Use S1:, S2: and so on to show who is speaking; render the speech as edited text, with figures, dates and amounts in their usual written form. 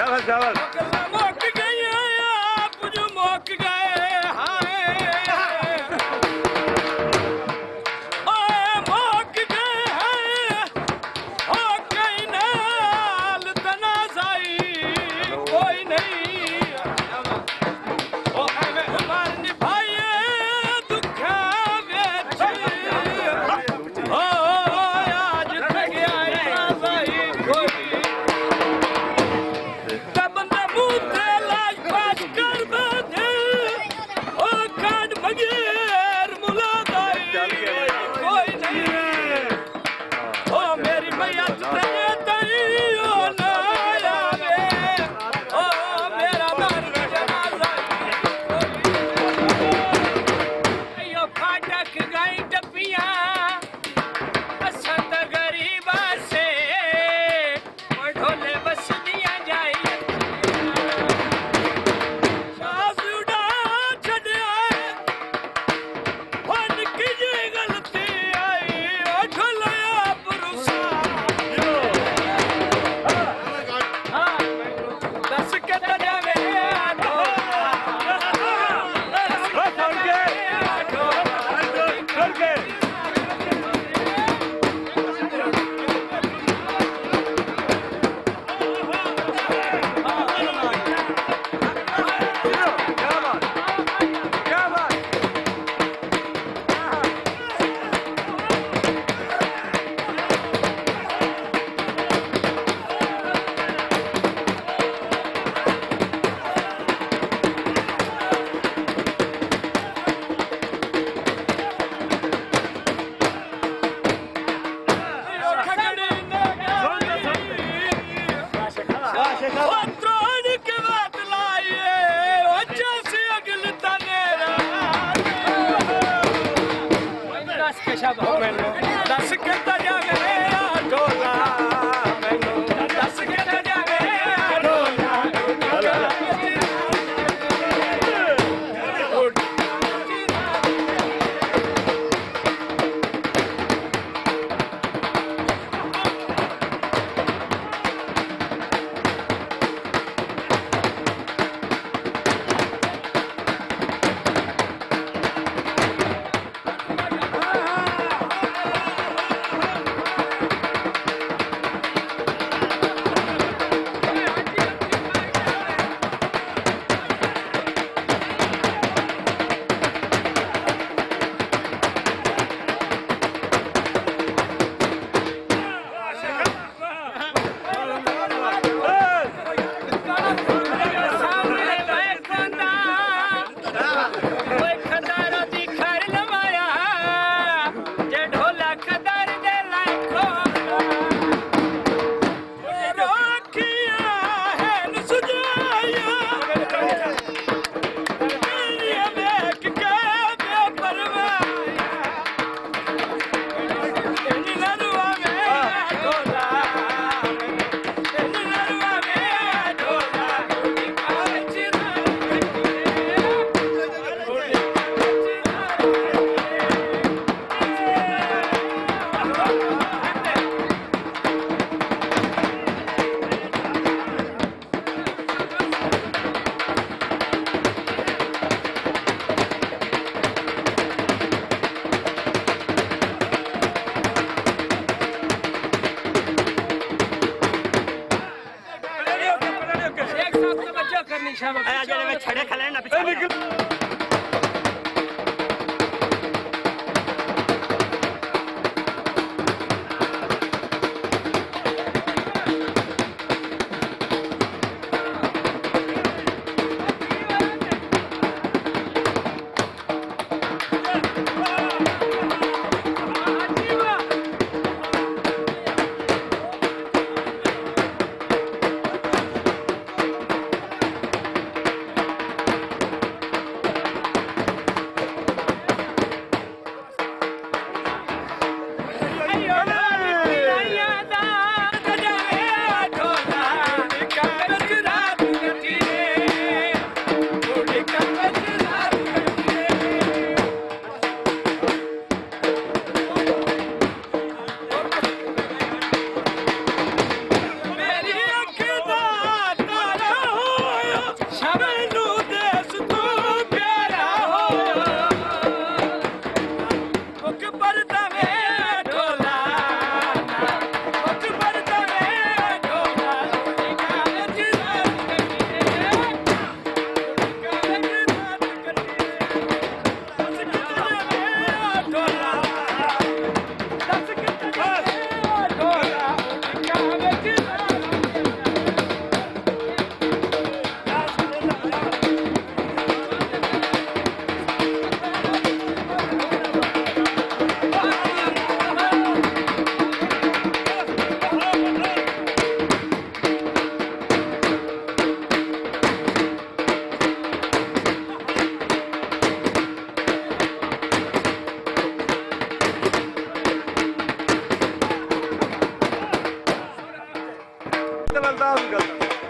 S1: मुक गई आप जो मुक गए हाय मुक गए हैं हो कहीं नाल तनाज़ाई कोई नहीं मर निभाए दुखा बेच आज तक आई नाज़ाई कोई बंदा मुंह ते लाज पाज कर दे ओ काट मगेर मुलाकाई कोई नहीं ओ मेरी मैया तेरे तई ओ ना आवे ओ मेरा मर जनाजा यो फाटक गई टपियां असत गरीबा से ओ ढोले बस दिया जाई दस कितना जावे ढोला मैनू दस कितना जावे ढोला छड़े खले ना पीछे
S2: ਖੁਦਾ ਹਾਫਿਜ਼।